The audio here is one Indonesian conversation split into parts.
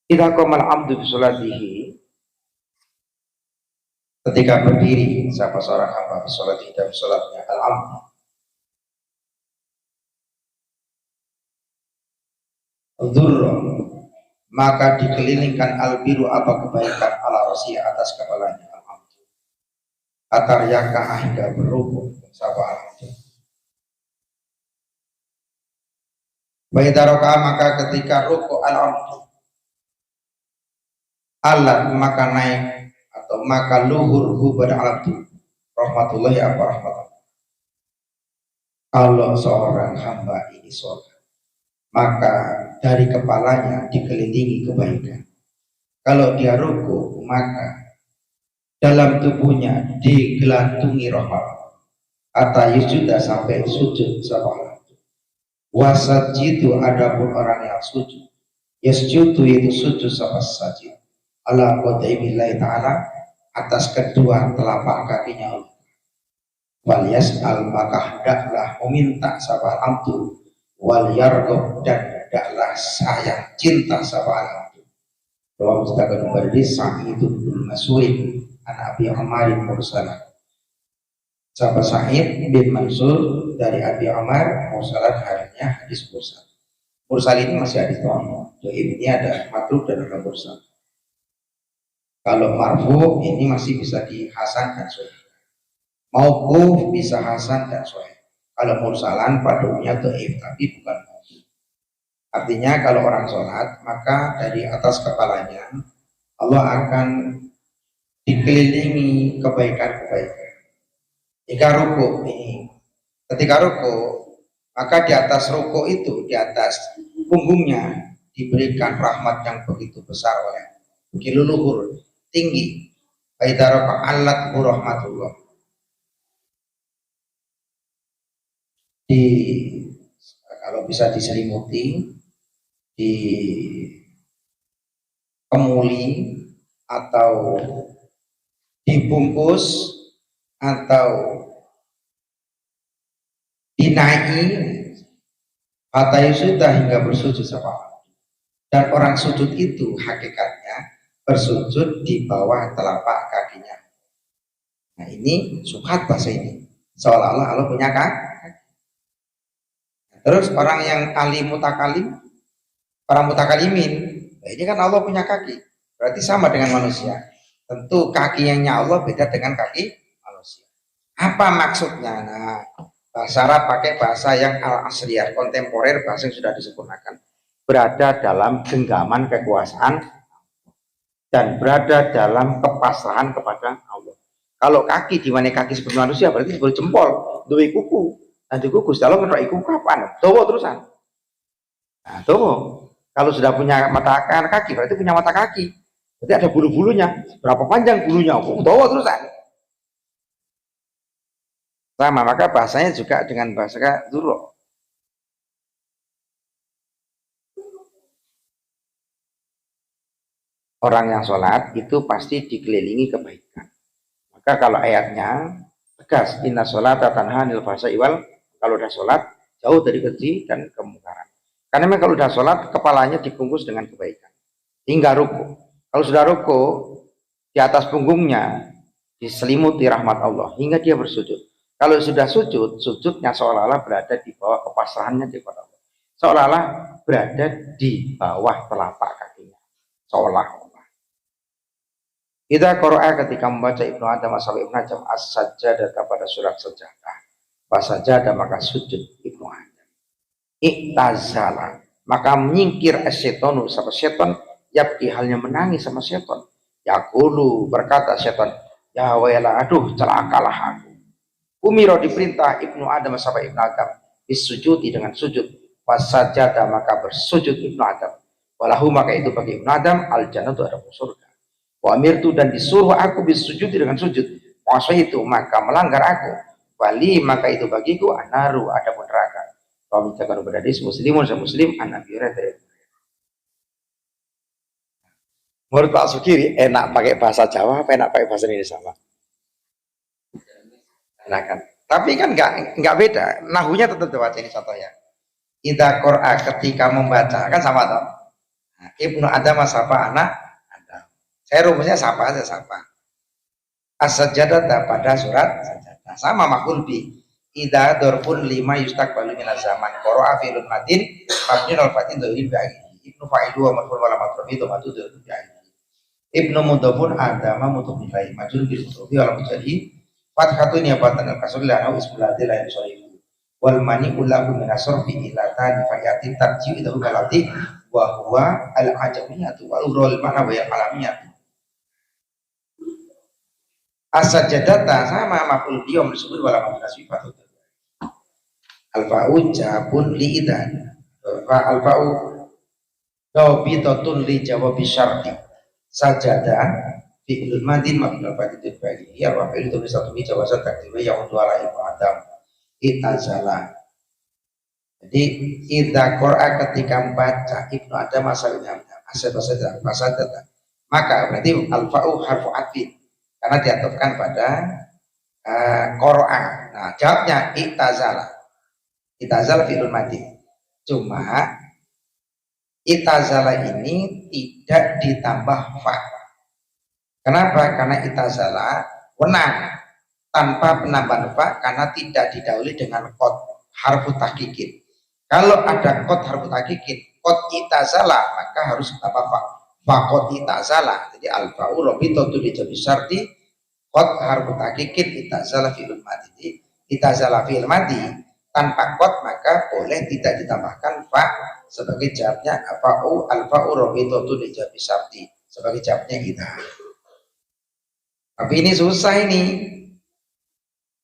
Idza qamal abdu bi sholatihi, ketika berdiri siapa seorang hamba bi sholatihi dalam salatnya al-abdu, dzurra, maka dikelilingkan albiru apa kebaikan ala rasi atas kepalanya al-abdu, ataryaka hingga berrukuk siapa al-abdu. Baitaroka, maka ketika rukuk al-abdu, alat maka naik atau maka luhur pada abdu rahmatullahi apa rahmatullah. Kalau seorang hamba ini sholat, maka dari kepalanya dikelilingi kebaikan. Kalau dia ruku, maka dalam tubuhnya digelantungi rahmat. Atau sudah sampai sujud sama. Wasajidu, adapun orang yang sujud, yasjudu itu sujud sama sajid ala qadaibillahi ta'ala, atas kedua telapak kakinya Allah. Wal yas'al, maka hendaklah meminta sabar abdu, wal yarghab, dan hendaklah sayang cinta sabar abdu. Bahwa mustaqim berdiri Sa'id bin Mas'ud an Abi Umar mursalah. Sahabat Sa'id bin Mansur dari Abi Umar mursalah, harinya hadis mursal. Mursal ini masih hadis dhaif. Jadi ini ada matruk dan ada mursal. Kalau marfu ini masih bisa dihasankan sahih. Mauquf bisa hasan dan sahih. Kalau mursalan padunya dhaif tapi bukan mauquf. Artinya kalau orang sholat, maka dari atas kepalanya Allah akan dikelilingi kebaikan-kebaikan. Ketika ruku, maka di atas ruku itu, di atas punggungnya diberikan rahmat yang begitu besar oleh begitu luhur, tinggi. Baitaroka alat rahmatullah. Kalau bisa diselimuti, di kemuli atau dibungkus atau dinaiki atau sudah hingga bersujud sama. Dan orang sujud itu hakikatnya bersujud di bawah telapak kakinya. Nah ini subhat bahasa ini, seolah-olah Allah punya kaki. Terus orang yang ahli mutakalim, orang mutakalimin, nah ini kan Allah punya kaki, berarti sama dengan manusia. Tentu kakinya Allah beda dengan kaki manusia. Apa maksudnya? Nah, bahasa Arab pakai bahasa yang al-asriyah, kontemporer, bahasa yang sudah disempurnakan. Berada dalam genggaman kekuasaan dan berada dalam kepasrahan kepada Allah. Kalau kaki di mana kaki seperti manusia, berarti seperti jempol, dua kuku. Nanti kuku, kalau menurut iku kapan? Tuh terusan. Nah, tuh. Kalau sudah punya mata kaki, berarti punya mata kaki. Berarti ada bulu-bulunya. Berapa panjang bulunya? Tuh terusan. Sama, maka bahasanya juga dengan bahasa dzurra. Orang yang sholat itu pasti dikelilingi kebaikan. Maka kalau ayatnya tegas, inna sholata tanha 'anil fahsya'i wal, kalau udah sholat jauh dari keji dan kemungkaran. Karena memang kalau udah sholat kepalanya dibungkus dengan kebaikan hingga ruku. Kalau sudah ruku, di atas punggungnya diselimuti rahmat Allah hingga dia bersujud. Kalau sudah sujud, sujudnya seolah-olah berada di bawah kepasrahannya kepada Allah, seolah-olah berada di bawah telapak kakinya, seolah-olah. Idza qara'a, ketika membaca Ibnu Adam sampai Ibnu Adam as-sajdah pada surat sajadah, fasajadah maka sujud Ibnu Adam. Iktazala, maka menyingkir asyetonu, sama setan, yabki, halnya menangis sama setan. Yaqulu, berkata setan, ya wala, aduh celakalah aku. Umiro, diperintah Ibnu Adam sampai Ibnu Adam disujudi dengan sujud. Fasajadah maka bersujud Ibnu Adam. Walahu, maka itu bagi Ibnu Adam al jannatu, ada surga. Wa amirtu, dan disuruh aku bisujud dengan sujud. Masa itu maka melanggar aku. Wali, maka itu bagiku anaru, ada pun neraka. Kalau misalkan berada muslimun dan muslim anak Hurairah. Menurut Pak Sukiri enak pakai bahasa Jawa apa enak pakai bahasa Indonesia Pak? Enak kan? Tapi kan nggak beda. Nahunya tetap baca ini contohnya. Idza qara'a, ketika membaca kan sama toh. Nah, Ibnu Adam sapa anak Adam. Saya rumusnya sapa aja sapa. As-sajadah pada surat sajadah. Sama makul bi. Ida dorpun lima yustaqbalu min zaman qara'a fi'lun madin mabniun al fatin dzahir bi Ibnu fa'ilu wa marfu' wala matrufi domatu dzahir bi Ibnu mudhafun adama mudhafun ilaihi majrur bil mudhafi wal mujadi fathatun yabatan al kasr la au ismul ladzi la yusarifu wal mani kullahu min asrfi ila tani fayatin tarji ila balati wa huwa al ajamiyatu wa urul mana wa al alamiyatu. As-sajadata sama maf'ul bihi disebut wala maf'ul sifat. Al-fa'u jabun li idan. Fa al-fa'u dabitatun li jawabi syarti. Sajada fi'lul madin mabniun ala fathil fa'il ya wa fi'lu satu bi jawazat takdir ya untuk ala ibnu adam itazala. Jadi idza qara'a ketika membaca ibnu adam masalahnya asad-asad maka berarti al-fa'u harfu atfin karena diatofkan pada qara'a. Nah, jawabnya itazala. Itazala fi'lul madin. Cuma itazala ini tidak ditambah fa. Kenapa? Karena itazala wenang tanpa penambahan fa karena tidak didahului dengan qad harfu tahqiqin. Kalau ada qad harfu tahqiqin, qad itazala maka harus ditambah fa. Faqad itazala. Jadi al-fa'u rabitatu li jabi syarti qad harfu tahqiqin itazala fi'il madhi. Itazala fi'il madhi tanpa qad maka boleh tidak ditambahkan fa sebagai jawabnya fa'u al-fa'u rabitatu li jabi syarti sebagai jawabnya kita. Tapi ini susah ini.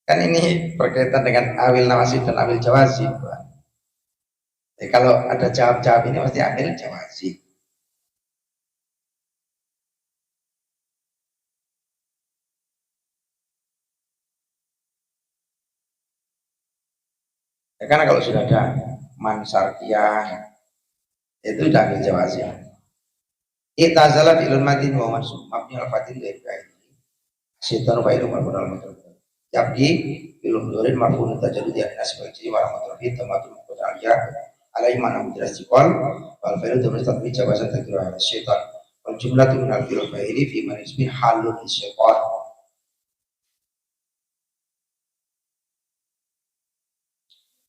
Kan ini berkaitan dengan awil nawasib dan awil jawazib. Jadi kalau ada jawab-jawab ini pasti awil jawazib. Ya, karena kalau sudah ada mansarkiyah itu sudah ambil jawazib. Itazala fi'lun madin wa mansub mabni al fatin dari ini. Syaitan wa ilu marfun al matruf. Yabgi fi'lun durin marfun tajadu di anas sebagai wa matruf tamatul muqaddar ya alai mana mudras siqal wal fi'lu dhamir tatbi jawazan takdir ala syaitan wal jumlatu min al fi'l fa'ili fi man ismi halun syaitan.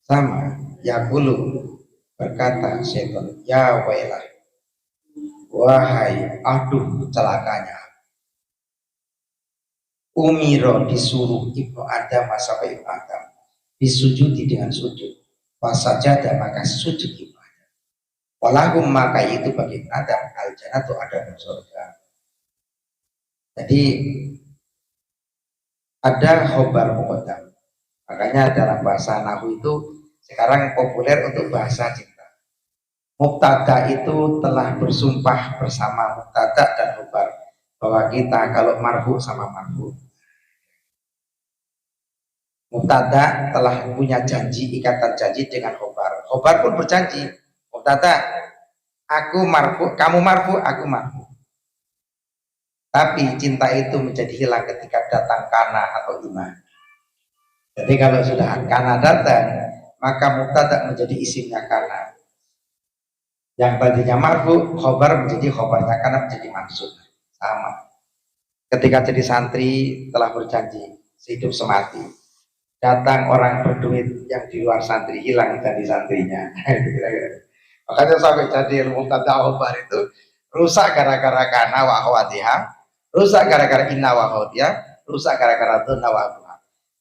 Sama yaqulu berkata syaitan ya wailah wahai aduh celakanya umiro disuruh ibnu Adam sampai ibnu Adam disujudi dengan sujud fasajada maka sujud ibnu Adam walahum maka itu bagi ibnu Adam al jannatu ada surga. Jadi ada khobar muqaddam, makanya dalam bahasa nahwu itu sekarang populer untuk bahasa cinta. Mubtada itu telah bersumpah bersama mubtada dan khobar bahwa kita kalau marfu sama marfu. Mubtada telah punya janji, ikatan janji dengan khobar. Khobar pun berjanji, mubtada aku marfu, kamu marfu, aku marfu. Tapi cinta itu menjadi hilang ketika datang kana atau iman. Jadi kalau sudah kana datang, maka mubtada menjadi isimnya kana. Yang tadinya marfu, khobar menjadi khobarnya kana menjadi mansub. Sama. Ketika jadi santri telah berjanji sehidup semati. Datang orang berduit yang di luar santri hilang jadi santrinya. Makanya sampai jadi mubtada khobar itu rusak gara-gara kana wa akhwatiha, rusak gara-gara inna wa akhwatiha, rusak gara-gara dhanna wa akhwatiha.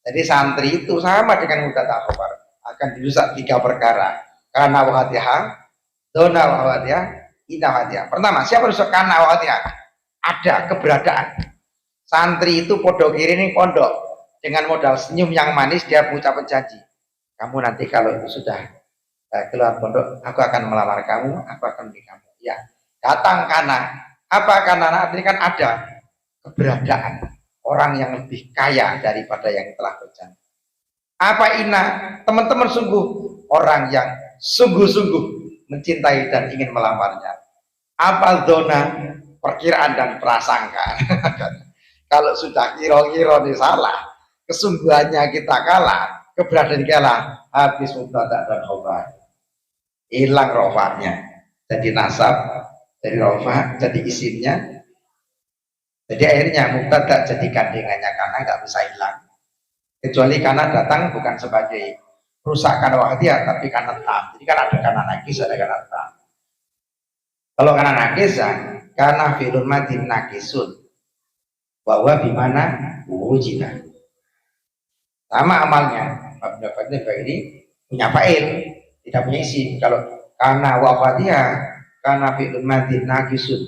Jadi santri itu sama dengan mubtada khobar akan dirusak 3 perkara. Kana wa akhwatiha, dhanna wa akhwatiha, inna wa akhwatiha. Pertama, siapa rusak kana wa akhwatiha? Ada keberadaan. Santri itu podo kiri ini pondok. Dengan modal senyum yang manis dia mengucapkan janji. Kamu nanti kalau itu sudah keluar pondok, aku akan melamar kamu, aku akan beri kamu. Ya, datang kana. Apa karena nanti kan ada keberadaan orang yang lebih kaya daripada yang telah berjanji. Apa ina? Teman-teman sungguh orang yang sungguh-sungguh mencintai dan ingin melamarnya. Apa zona perkiraan dan prasangka. Kalau sudah kira-kira ini salah, kesungguhannya kita kalah, keberadaan kalah, habis mubtada dan khobar, hilang rofanya, jadi nasab, dari rofa jadi isimnya, jadi akhirnya mubtada jadi gandengannya karena nggak bisa hilang, kecuali karena datang bukan sebagai rusak karena wahdiah tapi karena tam. Jadi kan ada karena nakis, ada karena tam. Kalau karena nakisan, karena fi'lun madin nakisun bahwa bimana wujida, sama amalnya. Pendapatnya ini punya fa'il, tidak punya isim. Kalau karena wafatiha, karena fi'lun madin nakisun,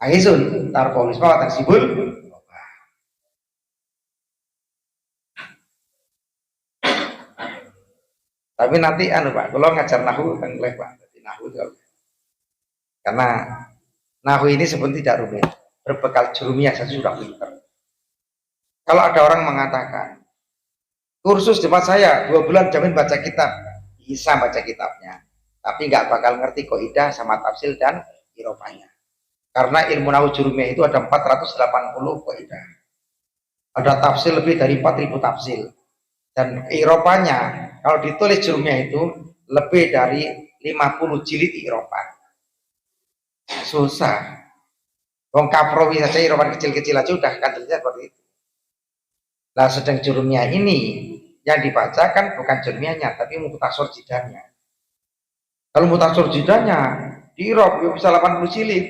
nakisun tarful isma wa taksibul. Tapi nanti anu Pak, kalau ngajar nahu kan boleh Pak. Jadi nahu itu karena nahu ini sebenarnya tidak rumit, berbekal jurumiyah saya sudah pintar. Kalau ada orang mengatakan kursus tempat saya 2 bulan jamin baca kitab, bisa baca kitabnya, tapi nggak bakal ngerti kaidah sama tafsir dan irofanya. Karena ilmu nahu jurumiyah itu ada 480 kaidah, ada tafsir lebih dari 4000 tafsir, dan irofanya kalau ditulis jurumiyah itu lebih dari 50 jilid irofah. Susah. Wong kaprowi saja irofah kecil-kecil aja udah kandelnya seperti itu. Nah, sedang jurumiyah ini yang dibacakan bukan jurumiyahnya tapi mutasor jidannya. Kalau mutasor jidannya di irof bisa 80 jilid.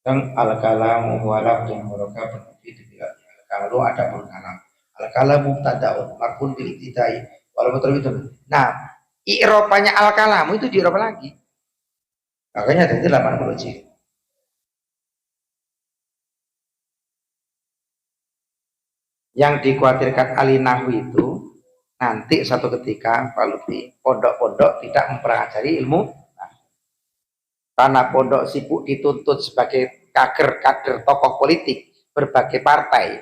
Dan al-kalamu wala yang mereka fi tidak. Kalau ada pun kalam. Al-kalamu mubtada'un marfun bil ibtidai wal mutawwidun. Nah, irofanya al-kalamu itu di irof lagi. Makanya ada 80 jilid. Yang dikhawatirkan ahli nahwu itu nanti satu ketika kalau di pondok-pondok tidak mempelajari ilmu, karena pondok sibuk dituntut sebagai kader-kader tokoh politik berbagai partai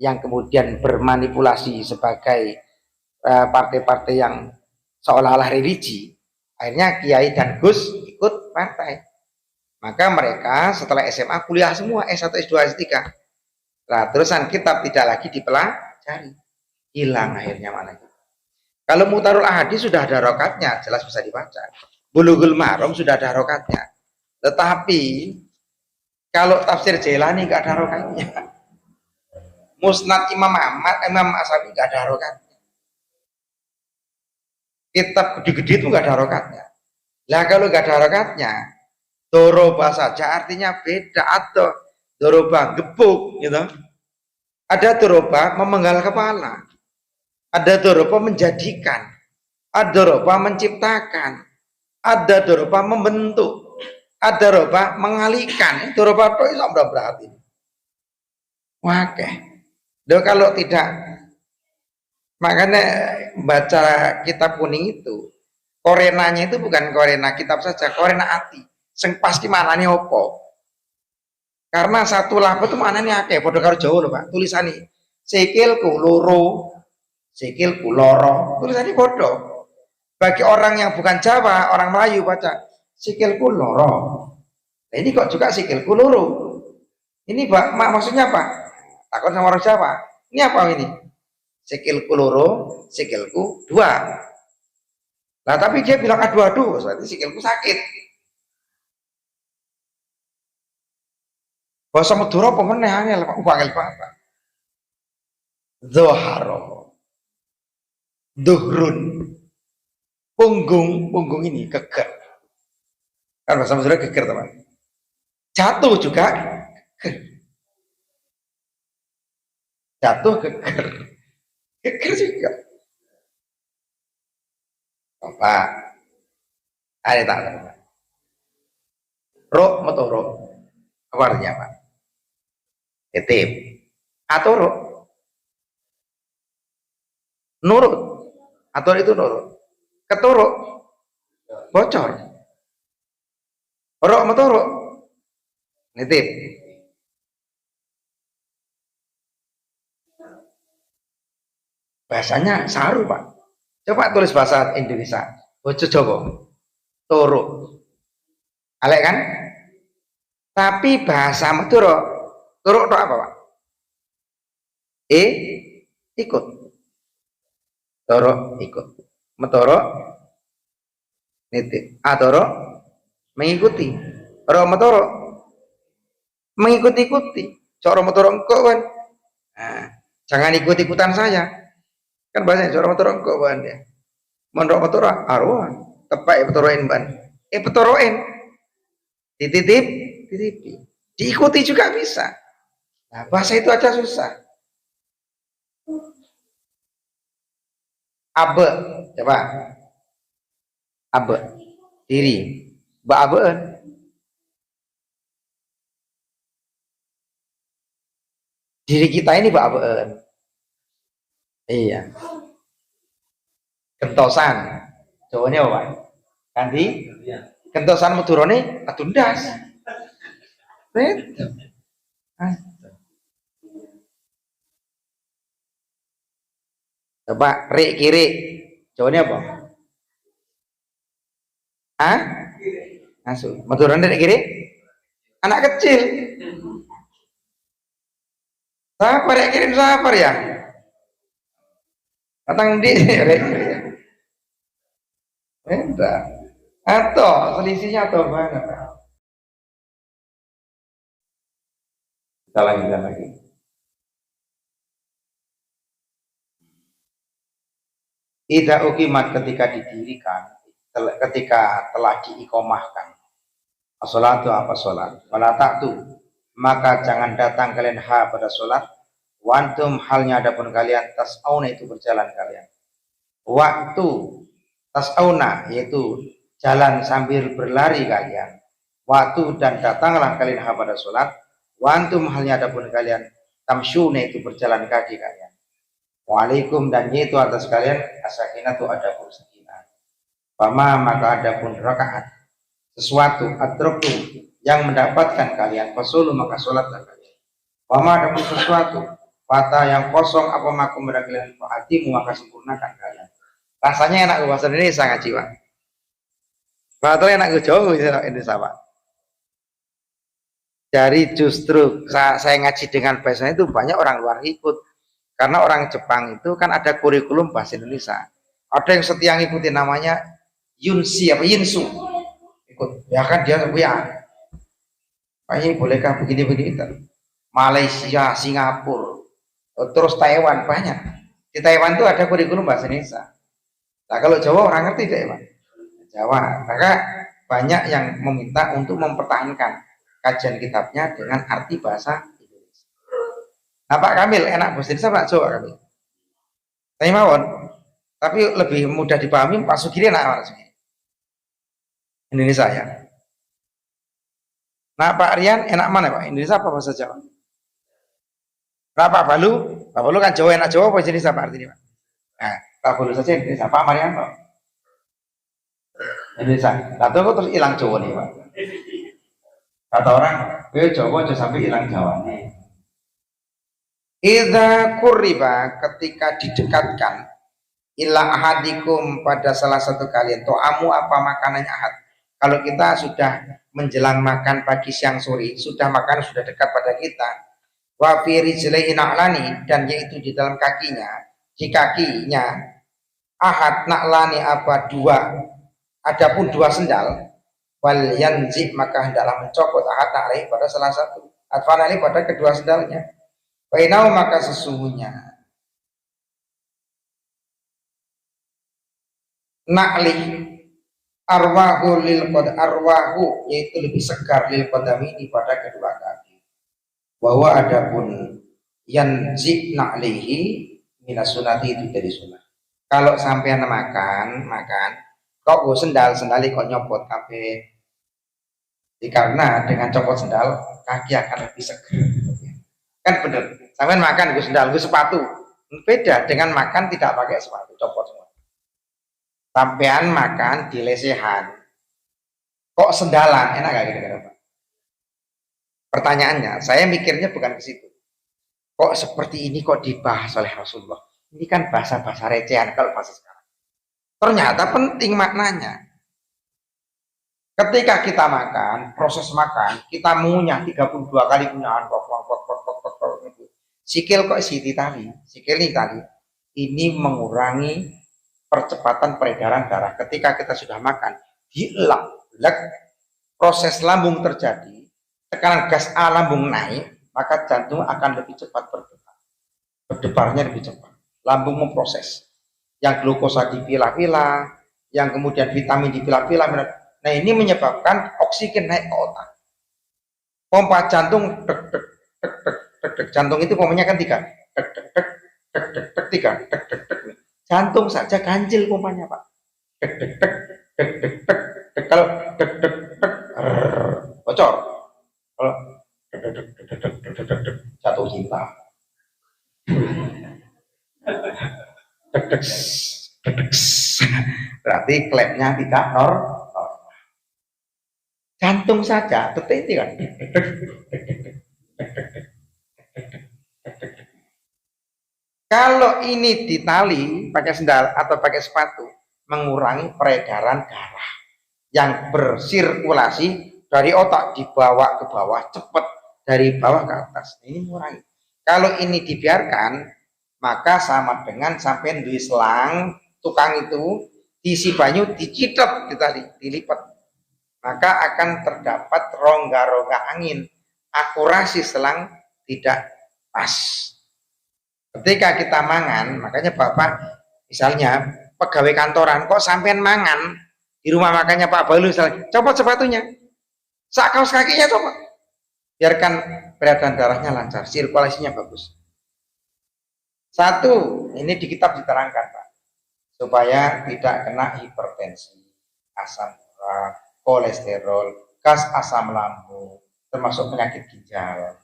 yang kemudian bermanipulasi sebagai partai-partai yang seolah-olah religi. Akhirnya Kiai dan Gus ikut partai, maka mereka setelah SMA kuliah semua S1, S2, S3. Nah, terusan kitab tidak lagi dipelajari, hilang akhirnya mana itu. Kalau Mutarul Ahadi sudah ada rokatnya, jelas bisa dibaca. Bulughul Maram sudah ada rokatnya. Tetapi kalau tafsir Jailani nggak ada rokatnya. Musnad Imam Ahmad, Imam Ashabi nggak ada rokatnya. Kitab gede-gede itu nggak ada rokatnya. Lah kalau nggak ada rokatnya, doroba saja artinya beda, atau doroba gebuk gitu. Ada doroba memenggal kepala, ada doroba menjadikan, ada doroba menciptakan, ada doroba membentuk, ada doroba mengalihkan. Doroba itu sudah berarti. Oke. Kalau tidak, makanya baca kitab kuning itu korenanya itu bukan korena kitab saja, korena hati. Sing pasti manane opo. Karena satu lafaz itu maknanya akeh, padha karo Jawa lho, Pak. Tulisane sikilku loro, sikilku loro. Tulisannya padha. Bagi orang yang bukan Jawa, orang Melayu baca sikilku loro. Nah, ini kok juga sikilku loro. Ini Pak, maksudnya apa? Takut sama orang Jawa. Ini apa ini? Sikilku loro, sikilku dua. Nah, tapi dia bilang adu-adu, berarti sikilku sakit. Bahasa Madura pemenang angel Pak, angel Pak. Zoharo, duhrun, punggung ini geger. Kan bahasa Madura geger teman. Jatuh juga geger. Jatuh geger. Geger juga. Pak, ada tak ada. Ro motoro, apa artinya Pak? Ketip. Atoro. Nurut. Atau itu nurut. Keturuk. Bocor. Rok motoro. Nitip. Bahasanya saru Pak. Coba tulis bahasa Indonesia. Bojo Jawa. Turuk. Alek kan? Tapi bahasa Madura. Turuk itu apa Pak? Ikut. Turuk ikut. Metoro nitip atoro mengikuti ora motoro mengikuti-ikuti cara motoro engko kan. Nah, jangan ikut-ikutan saya kan bahasanya cara motoro engko kan ya mondok motoro arwah tepak petoroin ban petoroin dititip titipi diikuti juga bisa. Nah, bahasa itu aja susah. Abe coba abe diri mbak abeun diri kita ini mbak abeun iya kentosan jawabannya apa ganti kentosan medurone atundas coba rik kiri jawabannya apa ah asuh medurone rik kiri anak kecil sabar ya kirim sabar ya datang di rik kiri beda atau selisihnya atau mana kita lanjutkan lagi. Ida ukimat ketika didirikan, ketika telah diikomahkan. As-sholatu apa sholat? Wala ta'tu, maka jangan datang kalian pada sholat. Wantum halnya adapun kalian tas'auna itu berjalan kalian. Waktu tas'auna yaitu jalan sambil berlari kalian. Waktu dan datanglah kalian pada sholat. Wantum halnya adapun kalian tamsyuna itu berjalan kaki kalian. Waalaikum dan yaitu atas kalian as-sakinatu adapun sakinah. Fama maka adapun rakaat sesuatu adroktum yang mendapatkan kalian fasulu maka sholatlah kalian. Fama adapun sesuatu fata yang kosong apa makum pada kalian fa'atimu maka sempurnakan kalian. Rasanya enak bahasa Indonesia ngaji Pak. Bahasa enak jauh Indonesia Pak. Dari justru saya ngaji dengan bahasa itu banyak orang luar ikut. Karena orang Jepang itu kan ada kurikulum bahasa Indonesia. Ada yang setia ngikutin namanya Yunsi apa Yinsu. Ikut. Ya kan dia ya. Pak ini bolehkah begini-begini? Malaysia, Singapura, terus Taiwan banyak. Di Taiwan itu ada kurikulum bahasa Indonesia. Nah kalau Jawa orang ngerti deh Pak. Jawa. Maka banyak yang meminta untuk mempertahankan kajian kitabnya dengan arti bahasa Indonesia. Nah Pak Kamil enak bahasa Indonesia Pak Jawa Kamil. Saya mawon, tapi lebih mudah dipahami Pak Sugiri enak Pak Sugiri. Indonesia ya. Nah Pak Rian enak mana Pak? Indonesia apa bahasa Jawa? Nah Pak Balu, Pak Balu kan Jawa enak Jawa bahasa Indonesia Pak artinya Pak. Nah Pak Balu saja Indonesia. Pak Marianto Indonesia. Nah itu terus hilang Jawa nih Pak. Kata orang, Jawa aja sampai hilang Jawa nih. Idza kuriba ketika didekatkan ila ahadikum pada salah satu kalian to'amu apa makanannya ahad. Kalau kita sudah menjelang makan pagi siang sore sudah makan sudah dekat pada kita wa fi rijlaihi na'lani dan yaitu di dalam kakinya di kakinya ahad na'lani apa dua adapun dua sendal wal yanzi maka hendaklah mencopot ahad na'lani pada salah satu atfanali pada kedua sendalnya. Bainau maka sesungguhnya nakli arwahu lil qad arwahu yaitu lebih segar lil qadami ini pada kedua kaki. Bahwa adapun yanzi naklihi minas sunati itu dari sunnah. Kalau sampean makan kok gue sendal kok nyopot kabeh. Karena dengan copot sendal kaki akan lebih segar. Kan bener, sampean makan gue sendal, gue sepatu beda dengan makan tidak pakai sepatu, copot semua. Sampean makan di lesehan kok sendalan, enak gak kira-kira Pak? Pertanyaannya, saya mikirnya bukan ke situ kok seperti ini kok dibahas oleh Rasulullah, ini kan bahasa-bahasa recehan kalau bahasa sekarang, ternyata penting maknanya. Ketika kita makan, proses makan, kita mengunyah 32 kali kunyahan, sikil kok siti tali, sikil ini tali, ini mengurangi percepatan peredaran darah. Ketika kita sudah makan, dielak-elak, proses lambung terjadi, tekanan gas A lambung naik, maka jantung akan lebih cepat berdebar. Berdebarnya lebih cepat. Lambung memproses. Yang glukosa dipilah-pilah, yang kemudian vitamin dipilah-pilah. Nah, ini menyebabkan oksigen naik ke otak. Pompa jantung dek dek dek dek dek dek. Jantung itu pompanya kan 3. Dek dek dek dek dek dek 3. Dek dek dek. Jantung saja ganjil pompanya, Pak. Dek dek dek dek dek dek dek. Kalau dek dek dek bocor. Kalau dek dek dek dek dek dek dek dek jatuh cinta. Dek dek dek dek. Berarti klepnya tidak normal. Jantung saja detik kan. Kalau ini ditali pakai sendal atau pakai sepatu, mengurangi peredaran darah yang bersirkulasi dari otak dibawa ke bawah cepat, dari bawah ke atas. Ini mengurangi. Kalau ini dibiarkan, maka sama dengan sampai duit selang, tukang itu diisi banyu, dicidot ditali, dilipat, maka akan terdapat rongga-rongga angin, akurasi selang tidak pas. Ketika kita mangan, makanya Bapak misalnya pegawai kantoran kok sampean mangan di rumah makannya Pak Balu misalnya, copot sepatunya, sak kaos kakinya copot, biarkan peredaran darahnya lancar, sirkulasinya bagus. Satu, ini di kitab diterangkan Pak, supaya tidak kena hipertensi, asam urat, kolesterol, gas asam lambung, termasuk penyakit ginjal.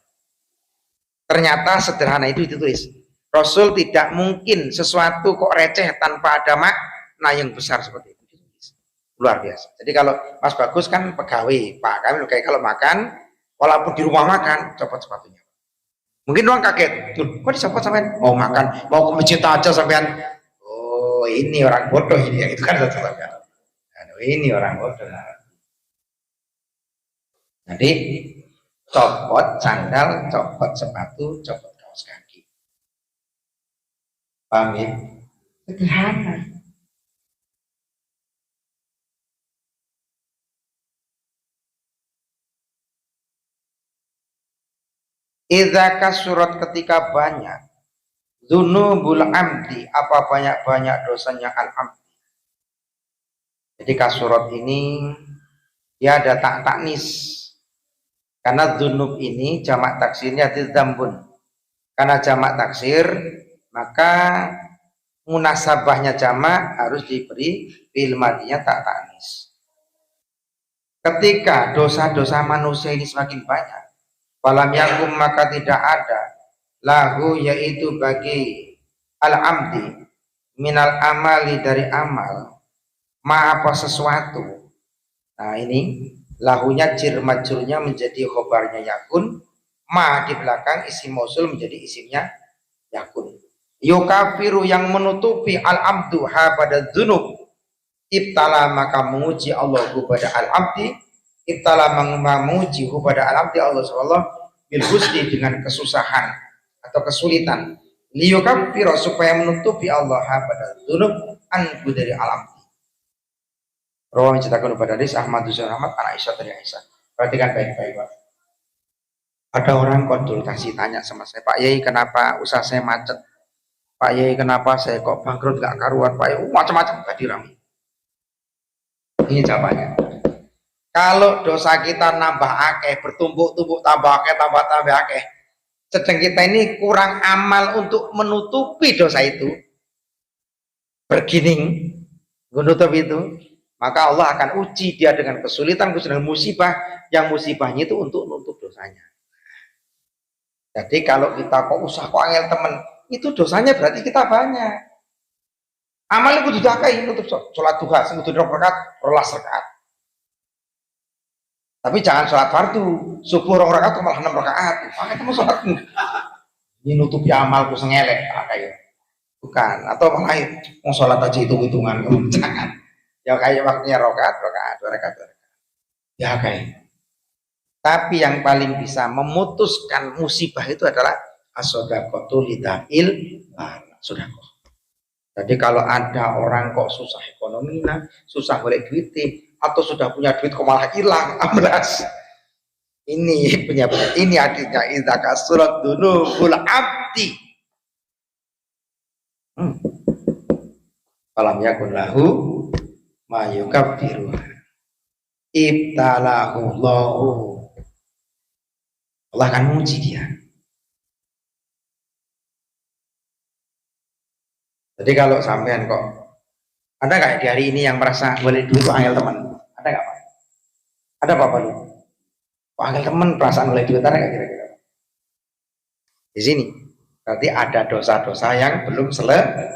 Ternyata sederhana itu ditulis. Rasul tidak mungkin sesuatu kok receh tanpa ada makna yang besar seperti itu. Luar biasa. Jadi kalau Mas Bagus kan pegawai, Pak kami kayak kalau makan, walaupun di rumah makan, copot sepatunya. Mungkin orang kaget, kok dicopot sampean? Mau makan, mau ke masjid aja sampean. Oh, ini orang bodoh ini, itu kan sampean. Ini orang bodoh. Jadi copot sandal, copot sepatu, copot kaos kaki. Paham ya? Sederhana. Idza kasurat ketika banyak, dzunubul amdi, apa banyak-banyak dosanya al-amdi. Jadi kasurat ini dia ada taknis. Karena dzunub ini jamak taksirnya dzambun. Karena jamak taksir, maka munasabahnya jamak harus diberi fi'il madinya tak taknis. Ketika dosa-dosa manusia ini semakin banyak, falam yakum maka tidak ada lahu yaitu bagi al-amdi minal amali dari amal ma apa sesuatu. Nah ini lahunya jir majrurnya menjadi khobarnya yakun, ma di belakang isim mausul menjadi isimnya yakun. Yukafiru yang menutupi al-amdu ha pada dzunub, ibtala maka menguji Allah kepada al-abdi, ibtala menguji kepada al-abdi Allah SWT bil husni dengan kesusahan atau kesulitan, liyukafiru supaya menutupi Allah ha pada dzunub anhu dari al-abdi. Rawi menceritakan kepada hadis Ahmad bin Ahmad anak Aisyah dari Aisyah. Perhatikan baik-baik Pak. Ada orang konsultasi tanya sama saya, Pak Yai kenapa usaha saya macet? Pak Yai kenapa saya kok bangkrut gak karuan? Pak Yai macam-macam tadi ramai. Ini jawabannya. Kalau dosa kita nambah akeh, bertumpuk-tumpuk tambah akeh, sedang kita ini kurang amal untuk menutupi dosa itu, bergining menutup itu, maka Allah akan uji dia dengan kesulitan musibah, yang musibahnya itu untuk menutup dosanya. Jadi kalau kita kok usah kok angel temen, itu dosanya berarti kita banyak. Amal itu didakai nutup sholat duha, sing kudu 2 rakaat, 12 rakaat. Tapi jangan sholat fardu, subuh 2 rakaat malah 6 rakaat. Pakai kamu sholat ini nutupi amalku sengelek, kayak bukan. Atau malah mau sholat aja hitung-hitungan, jangan. Ya kayak waktunya rakaat, 2 rakaat. Ya kayak. Tapi yang paling bisa memutuskan musibah itu adalah as-shadaqatu lidafil sedekah. Jadi kalau ada orang kok susah ekonomi, susah golek duit, atau sudah punya duit kok malah hilang amblas. Ini penyebab, ini artinya idza kasurat dunubul abdi. Falam yakun lahu ma yukaffiru. Ibtalahu Allahu. Allah akan menguji dia. Jadi kalau sampean kok ada nggak di hari ini yang merasa boleh dulu angel teman? Ada nggak Pak? Ada apa lu? Kok angel teman perasaan boleh duit ada nggak kira-kira? Di sini berarti ada dosa-dosa yang belum selesai.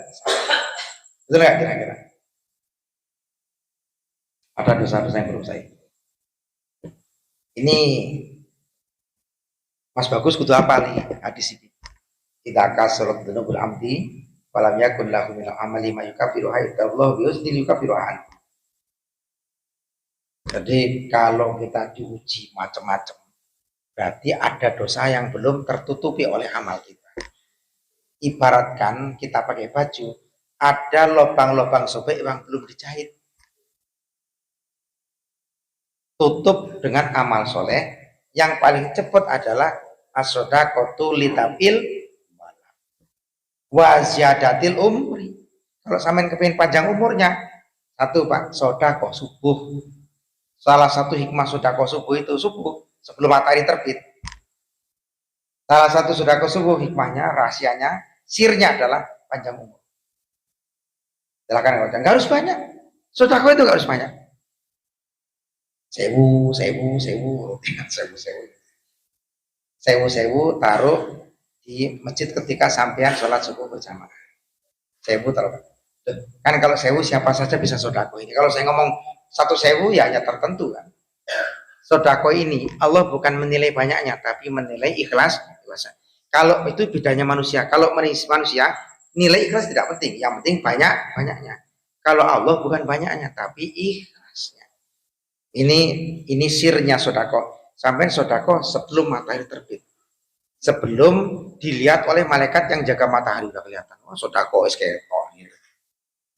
Betul nggak kira-kira? Ada dosa-dosa yang belum selesai. Ini Mas Bagus kudu apa nih hadis ini? Idza kasrat dzunubul amdi falam yakun lahu min amali ma yukaffiru haitsallahu biusnil yukaffiru an. Jadi kalau kita diuji macam-macam, berarti ada dosa yang belum tertutupi oleh amal kita. Ibaratkan kita pakai baju, ada lubang-lubang sobek yang belum dijahit. Tutup dengan amal soleh. Yang paling cepat adalah as-shadaqatu litabil wa ziyadatil umri. Kalau sampean kepengin panjang umurnya, satu Pak, sedekah subuh. Salah satu hikmah sedekah subuh itu subuh sebelum matahari terbit. Salah satu sedekah subuh hikmahnya, rahasianya, sirnya adalah panjang umur. Silakan enggak harus banyak. Sedekah itu enggak harus banyak. Sewu taruh di masjid ketika sampean sholat subuh berjamaah. Sewu taruh. Kan kalau sewu siapa saja bisa sodako ini. Kalau saya ngomong 1.000 ya hanya tertentu kan. Sodako ini Allah bukan menilai banyaknya, tapi menilai ikhlas. Kalau itu bedanya manusia. Kalau manusia nilai ikhlas tidak penting. Yang penting banyaknya. Kalau Allah bukan banyaknya, tapi ikhlasnya. Ini sirnya sodako. Sampai sodako sebelum matahari terbit, sebelum dilihat oleh malaikat yang jaga matahari udah kelihatan. Oh, sodako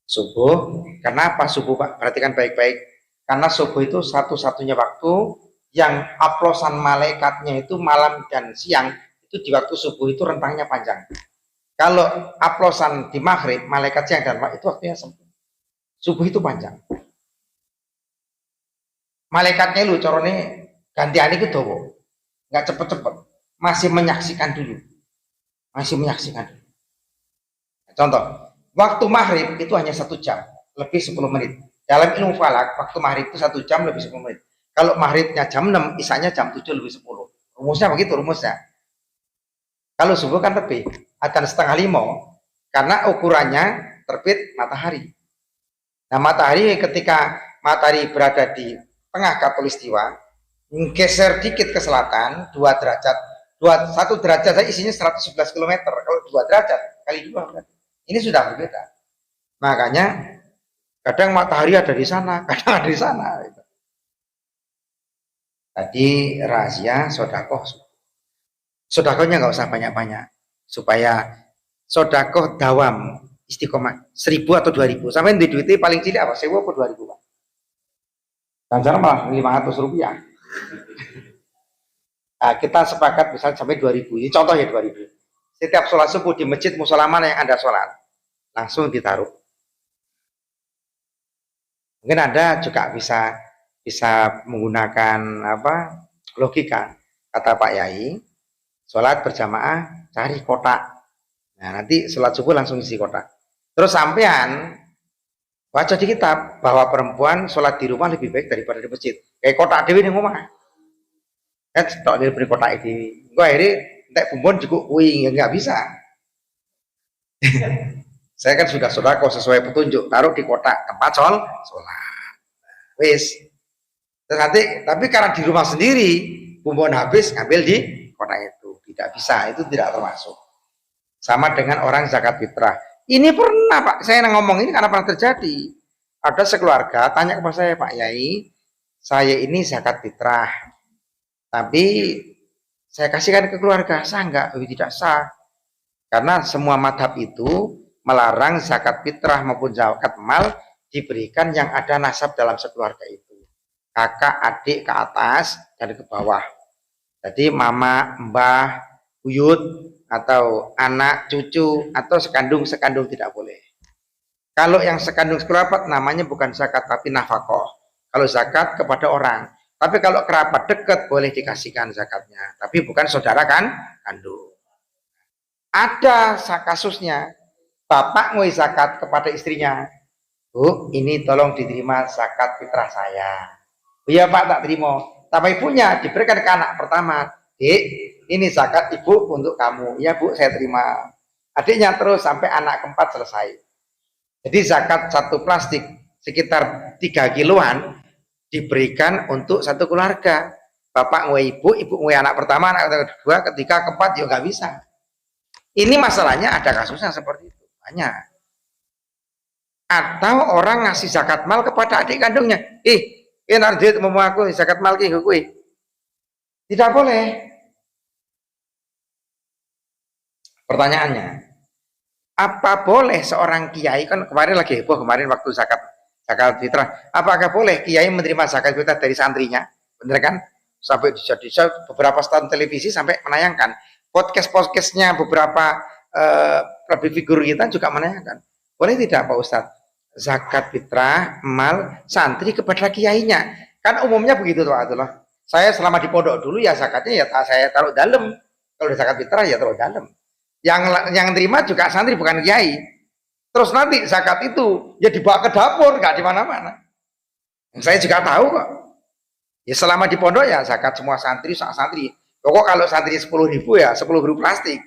subuh. Kenapa subuh Pak? Perhatikan baik-baik. Karena subuh itu satu-satunya waktu yang aplosan malaikatnya itu malam dan siang. Itu di waktu subuh itu rentangnya panjang. Kalau aplosan di maghrib, malaikat siang dan malam itu waktunya sempit. Subuh itu panjang. Malaikatnya lu corone gantian itu dowo, nggak cepet-cepet, masih menyaksikan dulu. Contoh, waktu maghrib itu hanya 1 jam, lebih 10 menit. Dalam ilmu falak, waktu maghrib itu 1 jam lebih 10 menit. Kalau maghribnya jam 6, isanya jam 7 lebih 10. Rumusnya begitu rumusnya. Kalau subuh kan lebih, akan 4:30, karena ukurannya terbit matahari. Nah matahari ketika matahari berada di tengah khatulistiwa, geser dikit ke selatan 2 derajat, 1 derajat saya isinya 111 km. Kalau 2 derajat kali 2 berarti ini sudah berbeda. Makanya kadang matahari ada di sana, kadang ada di sana. Tadi rahasia sodakoh. Sodakohnya nggak usah banyak-banyak supaya sodakoh dawam istiqomah 1.000 atau 2.000. Sampai di duitnya paling cilik apa? 1.000 atau 2.000 Pak? Dan cara malah 500 rupiah. Nah, kita sepakat misalnya sampai 2.000. Ini contoh ya 2.000. Setiap sholat subuh di masjid musola mana yang Anda sholat, langsung ditaruh. Mungkin Anda juga bisa menggunakan logika. Kata Pak Yai, sholat berjamaah cari kotak. Nah, nanti sholat subuh langsung isi kotak. Terus sampean baca di kitab bahwa perempuan sholat di rumah lebih baik daripada di masjid. Kayak kotak dewi di rumah. Tok dari kotak ini. Gue akhirnya entek bumbon juga kuing, ya nggak bisa. Saya kan sudah sodako sesuai petunjuk, taruh di kotak tempat sholat. Wis. Terus nanti, tapi karena di rumah sendiri, bumbon habis ngambil di kotak itu. Tidak bisa, itu tidak termasuk. Sama dengan orang zakat fitrah. Ini pernah Pak, saya ngomong ini karena pernah terjadi. Ada sekeluarga tanya kepada saya, Pak Yai, saya ini zakat fitrah, tapi saya kasihkan ke keluarga, sah enggak? Tidak sah. Karena semua madhab itu melarang zakat fitrah maupun zakat mal diberikan yang ada nasab dalam sekeluarga itu. kakak, adik ke atas dan ke bawah. Jadi mama, mbah, buyut, atau anak, cucu, atau sekandung tidak boleh. Kalau yang sekandung sekerabat namanya bukan zakat tapi nafkah. Kalau zakat kepada orang. Tapi kalau kerabat dekat boleh dikasihkan zakatnya. Tapi bukan saudara kan kandung. Ada kasusnya, bapak ngoi zakat kepada istrinya. Bu, ini tolong diterima zakat fitrah saya. Iya pak, tak terima. Tapi ibunya diberikan ke anak pertama. Dek, ini zakat ibu untuk kamu. Iya bu, saya terima. Adiknya terus sampai anak keempat selesai. Jadi zakat satu plastik sekitar 3 kiloan diberikan untuk satu keluarga. Bapak ngwe ibu ngwe anak pertama, anak kedua, ketiga, keempat, ya nggak bisa. Ini masalahnya ada kasusnya seperti itu. Banyak. Atau orang ngasih zakat mal kepada adik kandungnya. Nanti mau aku zakat mal ki gue. Tidak boleh. Pertanyaannya, apa boleh seorang kiai, kan kemarin lagi heboh kemarin waktu zakat fitrah, apakah boleh kiai menerima zakat fitrah dari santrinya? Bener kan? Sampai jadi beberapa stasiun televisi sampai menayangkan podcastnya beberapa public figure kita juga menayangkan. Boleh tidak Pak Ustadz? Zakat fitrah mal santri kepada kiainya. Kan umumnya begitu tuh Abdullah. Saya selama di pondok dulu ya zakatnya ya saya taruh dalam. Kalau zakat fitrah ya taruh dalam. Yang terima juga santri bukan kiai. Terus nanti zakat itu ya dibawa ke dapur, nggak di mana-mana. Saya juga tahu kok. Ya selama di pondok ya zakat semua santri, santri. Pokok kalau santri 10.000 ya 10.000 plastik.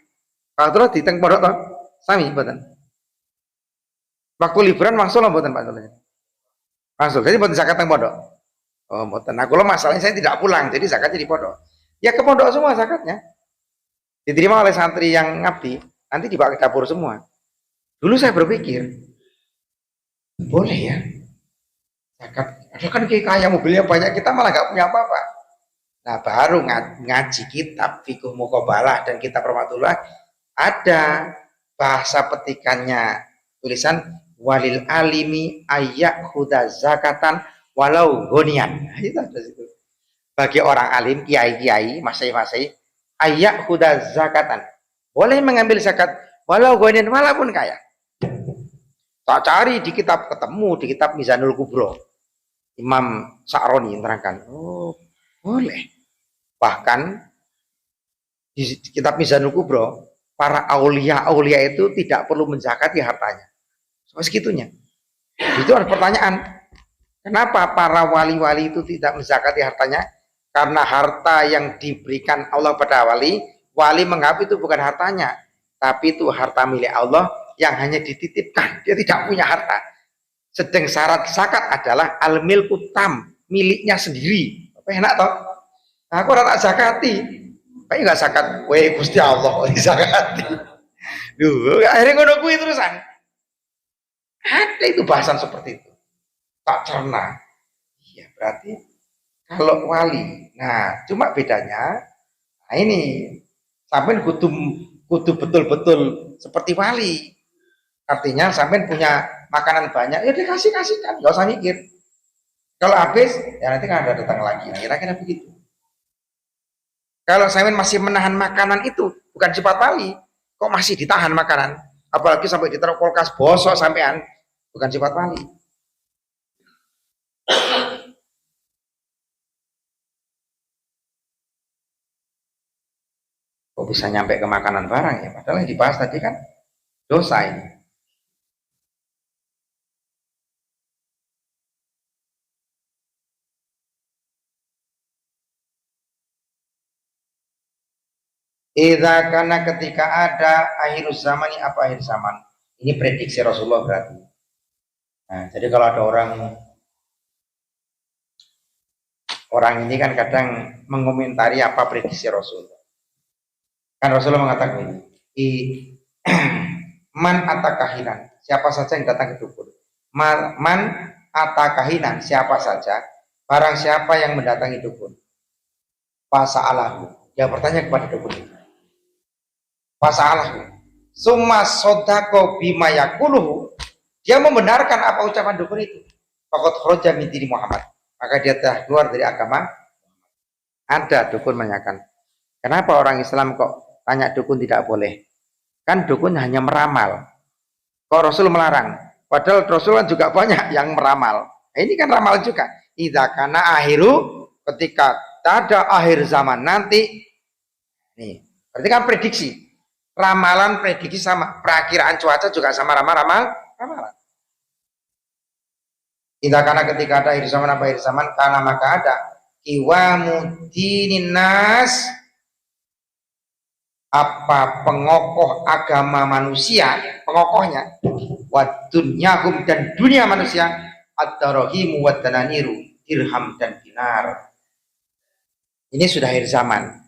Kalau terus di teng pondok toh, sami mboten. Waktu liburan langsung mboten Pak Sulaiman. Langsung. Jadi mboten zakat teng pondok. Oh mboten. Nah kalau masalahnya saya tidak pulang, jadi zakatnya di pondok. Ya ke pondok semua zakatnya. Diterima oleh santri yang ngabdi, nanti dibawa ke dapur semua. Dulu saya berpikir, boleh ya zakat, ada kan kaya mobilnya banyak, kita malah gak punya apa-apa. Nah baru ngaji kitab Fiqh Muqabalah dan kitab Rahmatullah, ada bahasa petikannya, tulisan walil alimi ayak huda zakatan walau gonian. Itu ada situ. Bagi orang alim, kiai-kiai, masai-masai, ayak huda zakatan, boleh mengambil zakat walau gonian, walaupun kaya. Tak cari di kitab, ketemu di kitab Mizanul Kubro, Imam Sa'roni menerangkan, oh boleh. Bahkan di kitab Mizanul Kubro, para aulia itu tidak perlu menzakati hartanya. Segitunya. Itu ada pertanyaan, kenapa para wali-wali itu tidak menzakati hartanya? Karena harta yang diberikan Allah pada wali menganggap itu bukan hartanya, tapi itu harta milik Allah yang hanya dititipkan. Dia tidak punya harta. Sedang syarat zakat adalah al-milku tam, miliknya sendiri. Apa enak toh? Nah, aku tak zakati. Kayak nggak zakat, weh Gusti Allah zakati. Duh, akhirnya ngono kuwi terusan. Ada itu bahasan seperti itu. Tak cerna. Iya, berarti kalau wali. Nah, cuma bedanya, nah ini sampean kudu betul-betul seperti wali. Artinya sampean punya makanan banyak, ya dikasihkan, nggak usah mikir. Kalau habis, ya nanti kan ada datang lagi. Nah, kira-kira begitu. Kalau sampean masih menahan makanan itu, bukan sifat wali. Kok masih ditahan makanan? Apalagi sampai ditaruh kulkas bosok sampean, bukan sifat wali. Kok bisa nyampe ke makanan barang ya? Padahal yang dibahas tadi kan dosa ini. Idza kana ketika ada akhir zaman, apa akhir zaman? Ini prediksi Rasulullah berarti. Nah, jadi kalau ada orang ini kan kadang mengomentari apa prediksi Rasulullah. Kan Rasulullah mengatakan ini, man atakahinan, siapa saja yang datang ke dukun. Man atakahinan, siapa saja, barang siapa yang mendatangi dukun. Fasa'alahu, dia bertanya kepada dukun itu. Fasa'alahu, summa sodako bima yakuluhu, dia membenarkan apa ucapan dukun itu. Faqad kharaja min dini Muhammad, maka dia telah keluar dari agama. Ada dukun menanyakan, kenapa orang Islam kok tanya dukun tidak boleh? Kan dukun hanya meramal. Kok Rasul melarang? Padahal Rasul kan juga banyak yang meramal. Ini kan ramal juga. Idza kana akhiru, ketika ada akhir zaman nanti. Nih, berarti kan prediksi. Ramalan prediksi sama, perakiraan cuaca juga sama ramalan. Idza kana, ketika ada akhir zaman, apa akhir zaman, karena maka ada qiwamudinin nas, apa pengokoh agama manusia, pengokohnya, wadunyahum, dan dunia manusia, ad-darahimu wadananiru, dirham dan dinar. Ini sudah akhir zaman.